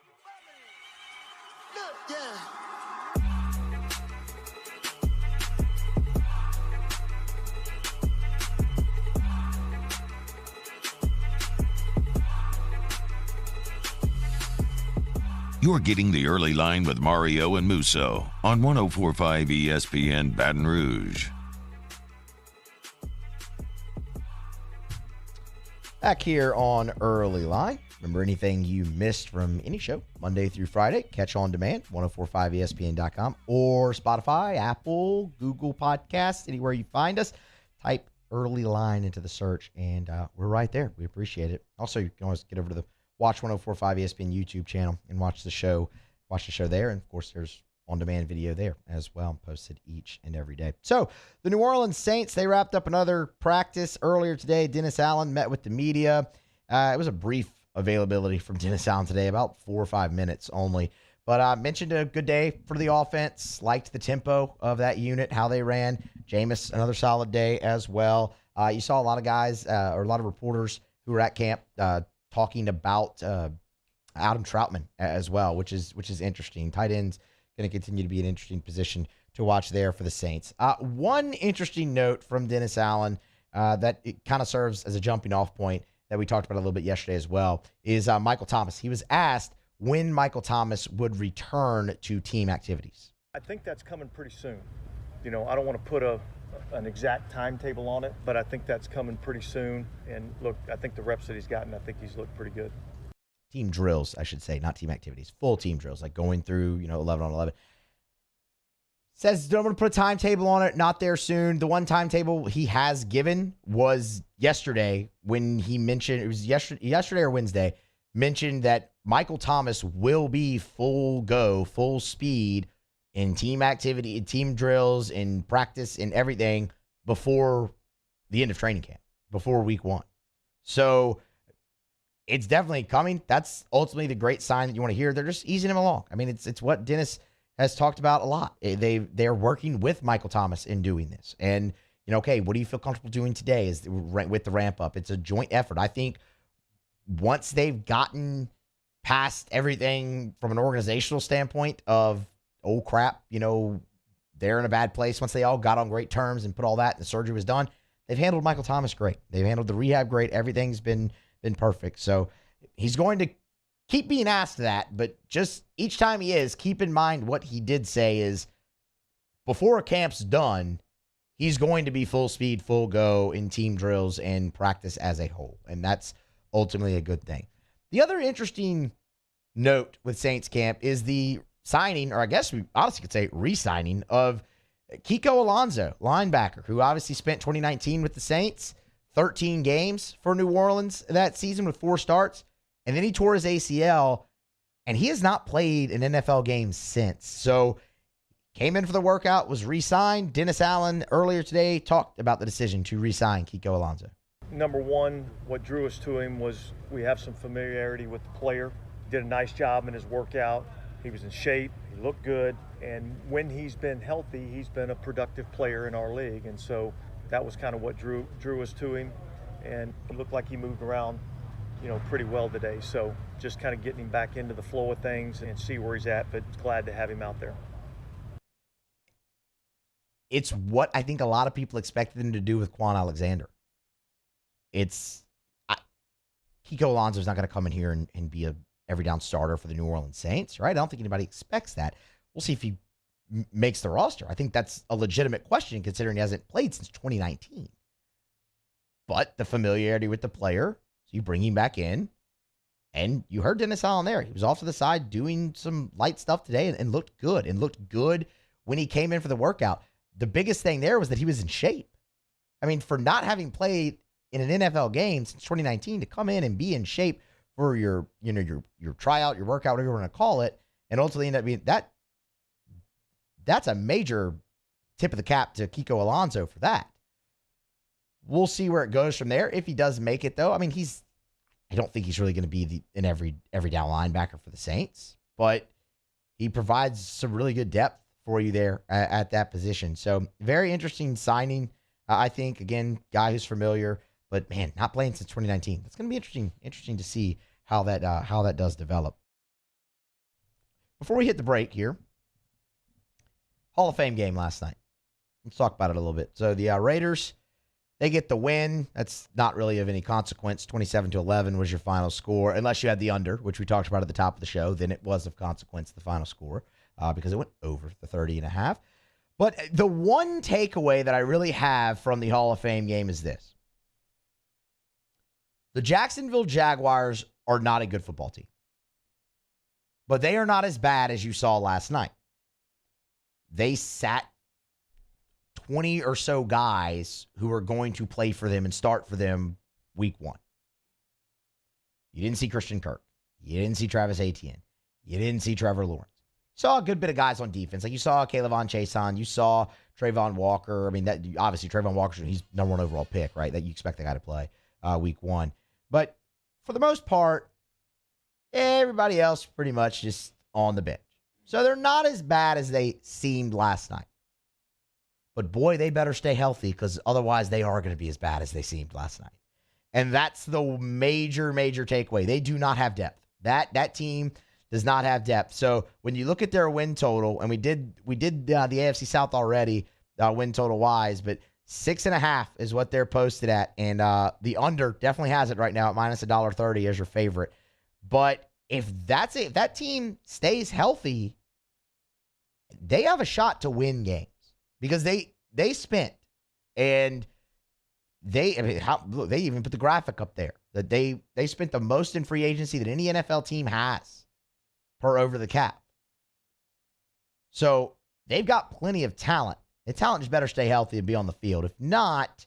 You're getting the early line with Mario and Musso on 104.5 ESPN Baton Rouge. Back here on Early Line. Remember, anything you missed from any show, Monday through Friday, catch on demand, 1045ESPN.com or Spotify, Apple, Google Podcasts, anywhere you find us. Type Early Line into the search, and we're right there. We appreciate it. Also, you can always get over to the Watch 1045 ESPN YouTube channel and watch the show there. And, of course, there's on-demand video there as well, posted each and every day. So the New Orleans Saints, they wrapped up another practice earlier today. Dennis Allen met with the media. It was a brief availability from Dennis Allen today, about 4 or 5 minutes only. But mentioned a good day for the offense, liked the tempo of that unit, how they ran. Jameis, another solid day as well. You saw a lot of guys or a lot of reporters who were at camp talking about Adam Troutman as well, which is interesting. Tight end's going to continue to be an interesting position to watch there for the Saints. One interesting note from Dennis Allen that it kind of serves as a jumping off point that we talked about a little bit yesterday as well is Michael Thomas. He was asked when Michael Thomas would return to team activities. I think that's coming pretty soon. You know, I don't want to put an exact timetable on it, but I think that's coming pretty soon. And look, I think the reps that he's gotten, I think he's looked pretty good. Team drills, I should say, not team activities. Full team drills, like going through, 11 on 11. Says, don't want to put a timetable on it, not there soon. The one timetable he has given was yesterday when he mentioned, it was yesterday or Wednesday, mentioned that Michael Thomas will be full go, full speed in team activity, in team drills, in practice, in everything before the end of training camp, before week 1. So it's definitely coming. That's ultimately the great sign that you want to hear. They're just easing him along. I mean, it's what Dennis has talked about a lot. They're working with Michael Thomas in doing this. And, okay, what do you feel comfortable doing today is with the ramp up? It's a joint effort. I think once they've gotten past everything from an organizational standpoint of, oh crap, they're in a bad place. Once they all got on great terms and put all that, and the surgery was done, they've handled Michael Thomas great. They've handled the rehab great. Everything's been perfect. So he's going to keep being asked that, but just each time he is, keep in mind what he did say is before camp's done, he's going to be full speed, full go in team drills and practice as a whole. And that's ultimately a good thing. The other interesting note with Saints camp is the signing, or I guess we honestly could say re-signing, of Kiko Alonso, linebacker, who obviously spent 2019 with the Saints, 13 games for New Orleans that season with 4 starts, and then he tore his ACL, and he has not played an NFL game since. So came in for the workout, was re-signed. Dennis Allen earlier today talked about the decision to re-sign Kiko Alonso. Number one, what drew us to him was we have some familiarity with the player. Did a nice job in his workout. He was in shape. He looked good. And when he's been healthy, he's been a productive player in our league. And so that was kind of what drew us to him. And it looked like he moved around, pretty well today. So just kind of getting him back into the flow of things and see where he's at, but glad to have him out there. It's what I think a lot of people expected him to do with Quan Alexander. Kiko Alonso's not going to come in here and be a every down starter for the New Orleans Saints, right? I don't think anybody expects that. We'll see if he makes the roster. I think that's a legitimate question considering he hasn't played since 2019. But the familiarity with the player, so you bring him back in, and you heard Dennis Allen there. He was off to the side doing some light stuff today and looked good, when he came in for the workout. The biggest thing there was that he was in shape. I mean, for not having played in an NFL game since 2019 to come in and be in shape for your tryout, your workout, whatever you want to call it, and ultimately end up being that's a major tip of the cap to Kiko Alonso for that. We'll see where it goes from there. If he does make it, though, I mean, I don't think he's really going to be an every down linebacker for the Saints, but he provides some really good depth for you there at that position. So very interesting signing. I think, again, guy who's familiar, but man, not playing since 2019. That's going to be interesting to see how that does develop. Before we hit the break here, Hall of Fame game last night. Let's talk about it a little bit. So the Raiders, they get the win. That's not really of any consequence. 27-11 was your final score, unless you had the under, which we talked about at the top of the show. Then it was of consequence, the final score, because it went over the 30.5. But the one takeaway that I really have from the Hall of Fame game is this. The Jacksonville Jaguars are not a good football team, but they are not as bad as you saw last night. They sat 20 or so guys who are going to play for them and start for them week 1. You didn't see Christian Kirk. You didn't see Travis Etienne. You didn't see Trevor Lawrence. You saw a good bit of guys on defense. Like you saw Kayvon Chason. You saw Trayvon Walker. I mean, that obviously Trayvon Walker, he's number 1 overall pick, right? That you expect the guy to play week 1. But for the most part, everybody else pretty much just on the bench. So they're not as bad as they seemed last night. But boy, they better stay healthy because otherwise they are going to be as bad as they seemed last night. And that's the major takeaway. They do not have depth. That team does not have depth. So when you look at their win total, and we did the AFC South already, win total wise, but 6.5 is what they're posted at. And the under definitely has it right now at minus $1.30 as your favorite. But if that team stays healthy, they have a shot to win games because they spent, and they even put the graphic up there that they spent the most in free agency that any NFL team has per over the cap. So they've got plenty of talent. The talent just better stay healthy and be on the field. If not,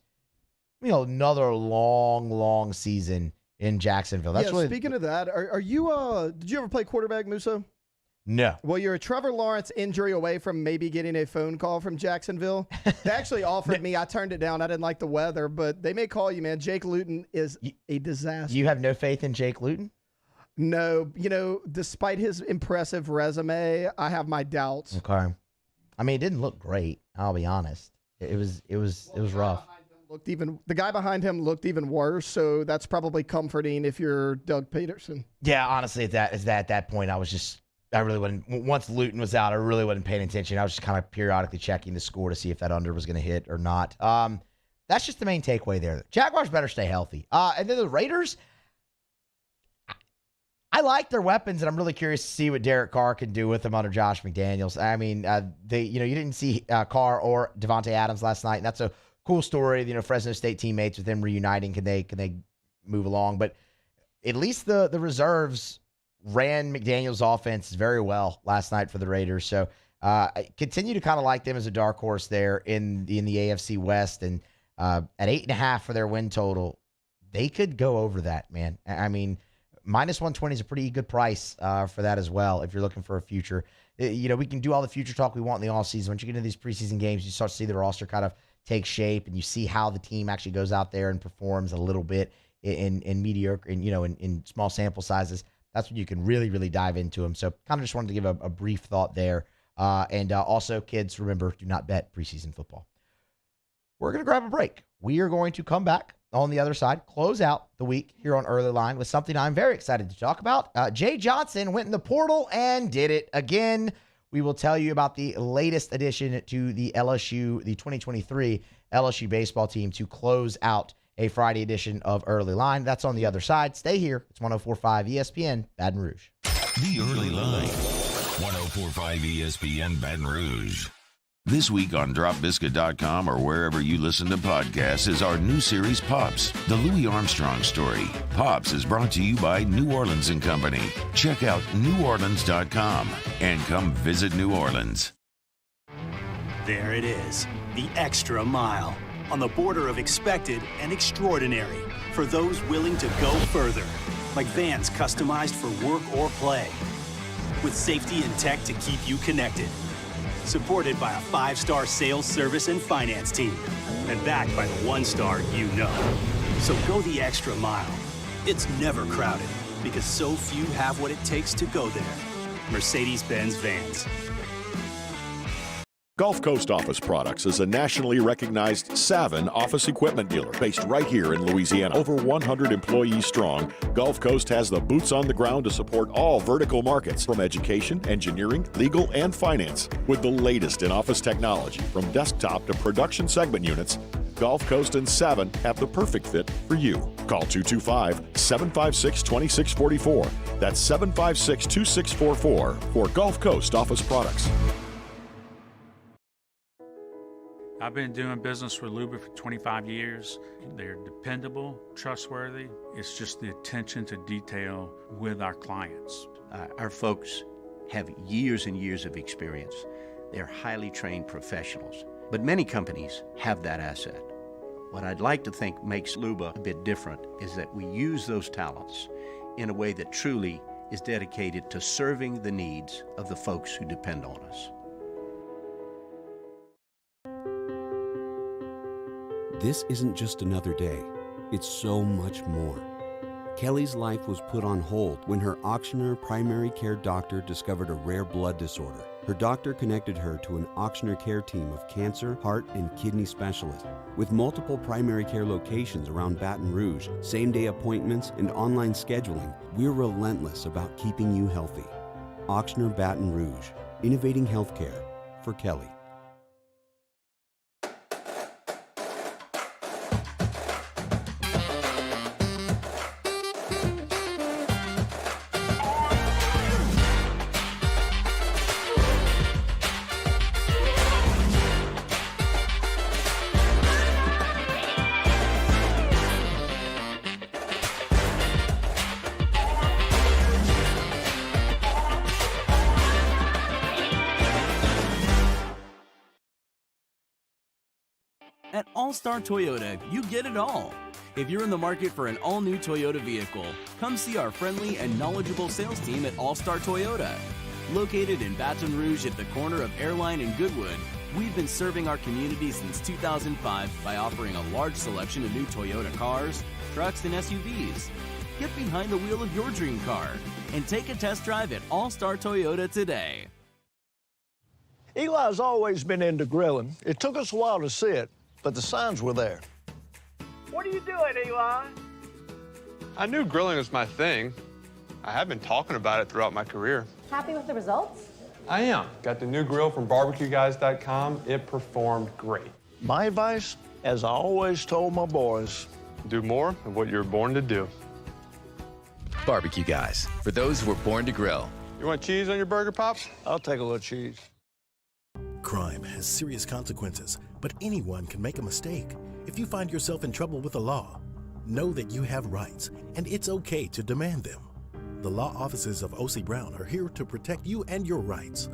another long season in Jacksonville. That's really speaking of that, are you did you ever play quarterback, Musso? No. Well, you're a Trevor Lawrence injury away from maybe getting a phone call from Jacksonville. They actually offered me. I turned it down. I didn't like the weather, but they may call you, man. Jake Luton is a disaster. You have no faith in Jake Luton? No. Despite his impressive resume, I have my doubts. Okay. I mean, it didn't look great. I'll be honest. It was rough. The guy behind him looked even worse, so that's probably comforting if you're Doug Peterson. Yeah, honestly, at that point, I really wasn't. Once Luton was out, I really wasn't paying attention. I was just kind of periodically checking the score to see if that under was going to hit or not. That's just the main takeaway there. Jaguars better stay healthy. And then the Raiders, I like their weapons, and I'm really curious to see what Derek Carr can do with them under Josh McDaniels. I mean, you didn't see Carr or Devontae Adams last night, and that's a cool story. Fresno State teammates with them reuniting. Can they move along? But at least the reserves ran McDaniels' offense very well last night for the Raiders. So I continue to kind of like them as a dark horse there in the AFC West. And at 8.5 for their win total, they could go over that, man. I mean, minus 120 is a pretty good price for that as well if you're looking for a future. We can do all the future talk we want in the offseason. Once you get into these preseason games, you start to see the roster kind of take shape, and you see how the team actually goes out there and performs a little bit in mediocre, in small sample sizes. That's when you can really, really dive into them. So kind of just wanted to give a brief thought there. And also, kids, remember, do not bet preseason football. We're going to grab a break. We are going to come back on the other side, close out the week here on Early Line with something I'm very excited to talk about. Jay Johnson went in the portal and did it again. We will tell you about the latest addition to the 2023 LSU baseball team to close out a Friday edition of Early Line. That's on the other side. Stay here. It's 104.5 ESPN, Baton Rouge. The Early Line, 104.5 ESPN Baton Rouge. This week on DropBiscuit.com or wherever you listen to podcasts is our new series, Pops, the Louis Armstrong story. Pops is brought to you by New Orleans & Company. Check out NewOrleans.com and come visit New Orleans. There it is, the extra mile, on the border of expected and extraordinary for those willing to go further, like vans customized for work or play, with safety and tech to keep you connected. Supported by a 5-star sales, service, and finance team. And backed by the 1-star you know. So go the extra mile. It's never crowded because so few have what it takes to go there. Mercedes-Benz Vans. Gulf Coast Office Products is a nationally recognized Savin office equipment dealer based right here in Louisiana. Over 100 employees strong, Gulf Coast has the boots on the ground to support all vertical markets, from education, engineering, legal, and finance. With the latest in office technology, from desktop to production segment units, Gulf Coast and Savin have the perfect fit for you. Call 225-756-2644. That's 756-2644 for Gulf Coast Office Products. I've been doing business with Luba for 25 years. They're dependable, trustworthy. It's just the attention to detail with our clients. Our folks have years and years of experience. They're highly trained professionals. But many companies have that asset. What I'd like to think makes Luba a bit different is that we use those talents in a way that truly is dedicated to serving the needs of the folks who depend on us. This isn't just another day. It's so much more. Kelly's life was put on hold when her auctioneer primary care doctor discovered a rare blood disorder. Her doctor connected her to an auctioneer care team of cancer, heart, and kidney specialists. With multiple primary care locations around Baton Rouge, same-day appointments, and online scheduling, we're relentless about keeping you healthy. Auctioneer Baton Rouge, innovating healthcare for Kelly. At All-Star Toyota, you get it all. If you're in the market for an all-new Toyota vehicle, come see our friendly and knowledgeable sales team at All-Star Toyota. Located in Baton Rouge at the corner of Airline and Goodwood, we've been serving our community since 2005 by offering a large selection of new Toyota cars, trucks, and SUVs. Get behind the wheel of your dream car and take a test drive at All-Star Toyota today. Eli's always been into grilling. It took us a while to see it, but the signs were there. What are you doing, Eli? I knew grilling was my thing. I have been talking about it throughout my career. Happy with the results? I am. Got the new grill from barbecueguys.com. It performed great. My advice, as I always told my boys, do more of what you're born to do. Barbecue Guys, for those who were born to grill. You want cheese on your burger, Pops? I'll take a little cheese. Crime has serious consequences, but anyone can make a mistake. If you find yourself in trouble with the law, know that you have rights, and it's okay to demand them. The law offices of O.C. Brown are here to protect you and your rights.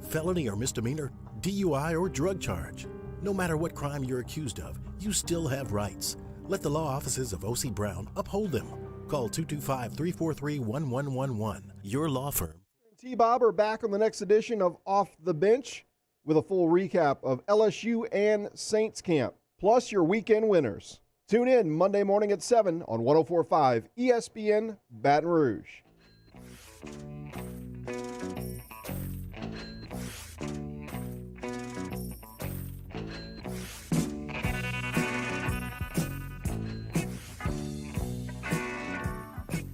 Felony or misdemeanor, DUI or drug charge. No matter what crime you're accused of, you still have rights. Let the law offices of O.C. Brown uphold them. Call 225-343-1111. Your law firm. T-Bob are back on the next edition of Off the Bench with a full recap of LSU and Saints camp, plus your weekend winners. Tune in Monday morning at 7 on 104.5 ESPN Baton Rouge.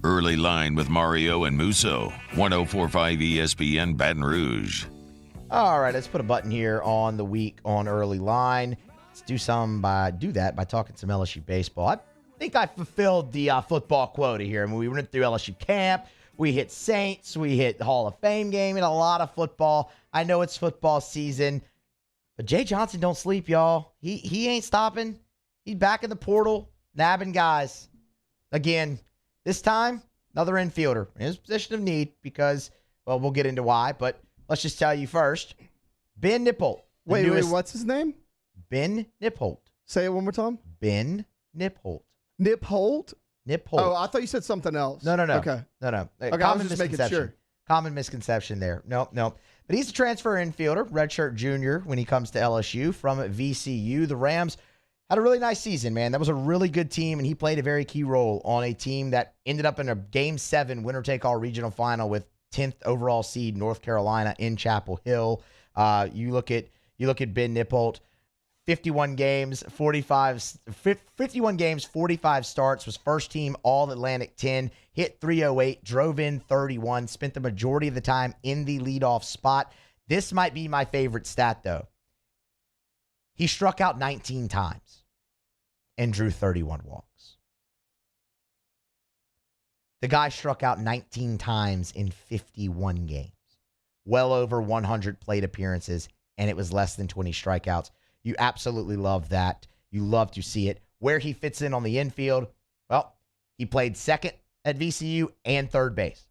Early Line with Mario and Musso, 104.5 ESPN Baton Rouge. All right, let's put a button here on the week on Early Line. Let's do that by talking some LSU baseball. I think I fulfilled the football quota here. I mean, we went through LSU camp. We hit Saints. We hit the Hall of Fame game and a lot of football. I know it's football season, but Jay Johnson don't sleep, y'all. He ain't stopping. He's back in the portal, nabbing guys. Again, this time, another infielder in his position of need because, well, we'll get into why, but let's just tell you first. Ben Nippolt. Wait, what's his name? Ben Nippolt. Say it one more time. Ben Nippolt. Nippolt? Nippolt. Oh, I thought you said something else. No. Okay. No. Okay, I was just making sure. Common misconception there. No. But he's a transfer infielder, redshirt junior when he comes to LSU from VCU. The Rams had a really nice season, man. That was a really good team, and he played a very key role on a team that ended up in a Game 7 winner-take-all regional final with 10th overall seed North Carolina in Chapel Hill. You look at Ben Nippolt, 51 games, 45 starts, was first team All-Atlantic 10, hit 308, drove in 31, spent the majority of the time in the leadoff spot. This might be my favorite stat, though. He struck out 19 times and drew 31 walks. The guy struck out 19 times in 51 games. Well over 100 plate appearances, and it was less than 20 strikeouts. You absolutely love that. You love to see it. Where he fits in on the infield, well, he played second at VCU and third base.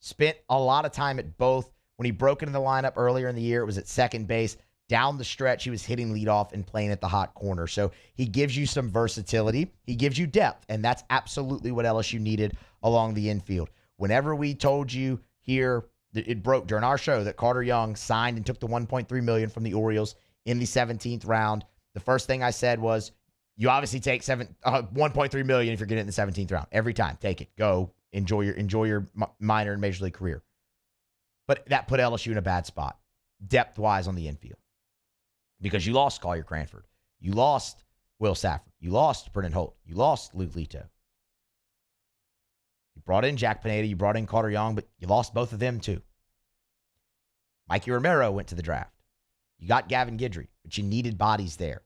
Spent a lot of time at both. When he broke into the lineup earlier in the year, it was at second base. Down the stretch, he was hitting leadoff and playing at the hot corner. So he gives you some versatility. He gives you depth, and that's absolutely what LSU needed along the infield. Whenever we told you here, it broke during our show that Carter Young signed and took the $1.3 million from the Orioles in the 17th round. The first thing I said was, you obviously take $1.3 million if you're getting it in the 17th round. Every time, take it. Go. Enjoy your minor and major league career. But that put LSU in a bad spot, depth-wise on the infield. Because you lost Collier Cranford. You lost Will Safford. You lost Brennan Holt. You lost Luke Leto. You brought in Jack Pineda. You brought in Carter Young, but you lost both of them too. Mikey Romero went to the draft. You got Gavin Guidry, but you needed bodies there.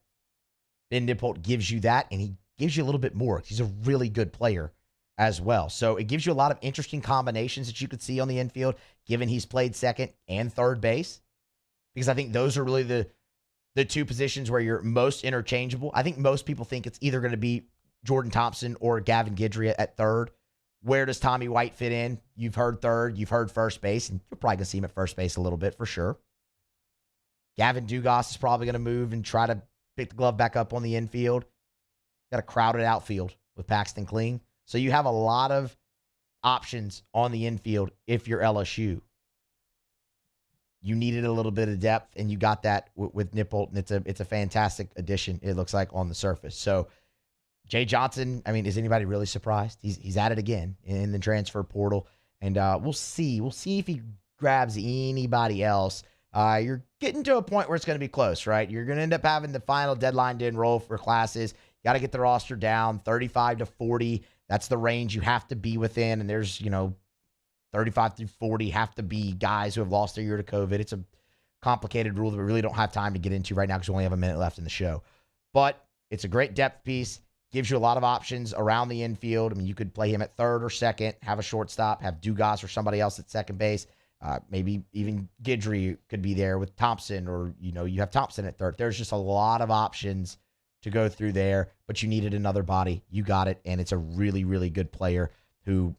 Ben Nippolt gives you that, and he gives you a little bit more. He's a really good player as well. So it gives you a lot of interesting combinations that you could see on the infield, given he's played second and third base. Because I think those are really the two positions where you're most interchangeable. I think most people think it's either going to be Jordan Thompson or Gavin Guidry at third. Where does Tommy White fit in? You've heard third. You've heard first base, and you're probably going to see him at first base a little bit for sure. Gavin Dugas is probably going to move and try to pick the glove back up on the infield. Got a crowded outfield with Paxton Kling. So you have a lot of options on the infield if you're LSU. You needed a little bit of depth, and you got that with Nippolt, and it's a fantastic addition, it looks like, on the surface. So Jay Johnson, I mean, is anybody really surprised? He's at it again in the transfer portal, and we'll see. We'll see if he grabs anybody else. You're getting to a point where it's going to be close, right? You're going to end up having the final deadline to enroll for classes. You got to get the roster down 35 to 40. That's the range you have to be within, and there's, 35 through 40 have to be guys who have lost their year to COVID. It's a complicated rule that we really don't have time to get into right now because we only have a minute left in the show. But it's a great depth piece. Gives you a lot of options around the infield. I mean, you could play him at third or second, have a shortstop, have Dugas or somebody else at second base. Maybe even Guidry could be there with Thompson, or, you have Thompson at third. There's just a lot of options to go through there, but you needed another body. You got it, and it's a really, really good player who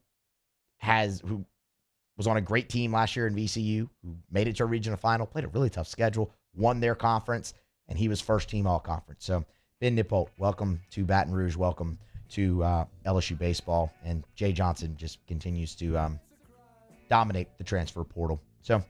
was on a great team last year in VCU, who made it to a regional final, played a really tough schedule, won their conference, and he was first team all-conference. So Ben Nippolt, welcome to Baton Rouge. Welcome to LSU baseball. And Jay Johnson just continues to dominate the transfer portal. So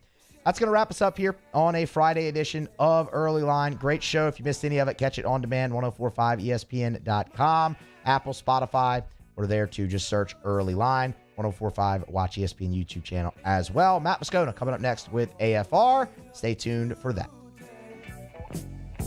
that's going to wrap us up here on a Friday edition of Early Line. Great show. If you missed any of it, catch it on demand, 1045ESPN.com, Apple, Spotify. We're there to just search Early Line. 1045 Watch ESPN YouTube channel as well. Matt Moscona coming up next with AFR. Stay tuned for that.